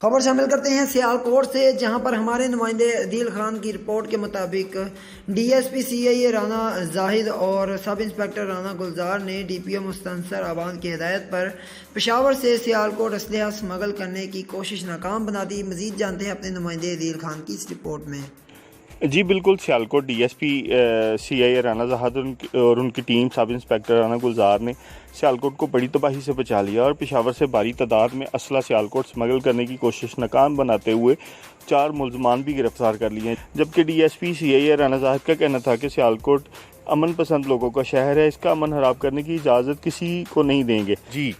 खबर शामिल करते हैं सियालकोट से, जहां पर हमारे नुमाइंदे अदील खान की रिपोर्ट के मुताबिक डीएसपी सीआईए राना जाहिद और सब इंस्पेक्टर राना गुलजार ने डीपीओ मुस्तनसर आबाद की हिदायत पर पेशावर से सियालकोट असलहा स्मगल करने की कोशिश नाकाम बना दी। मजीद जानते हैं अपने नुमाइंदे अदील खान की इस रिपोर्ट में। जी बिल्कुल, सियालकोट डीएसपी सीआईए राना जहाद और उनकी टीम सब इंस्पेक्टर राना गुलजार ने सियालकोट को बड़ी तबाही से बचा लिया और पेशावर से भारी तादाद में असला सियालकोट स्मगल करने की कोशिश नाकाम बनाते हुए 4 मुलजमान भी गिरफ्तार कर लिए हैं। जबकि डीएसपी सीआईए राना जहाद का कहना था कि सियालकोट अमन पसंद लोगों का शहर है, इसका अमन खराब करने की इजाज़त किसी को नहीं देंगे। जी।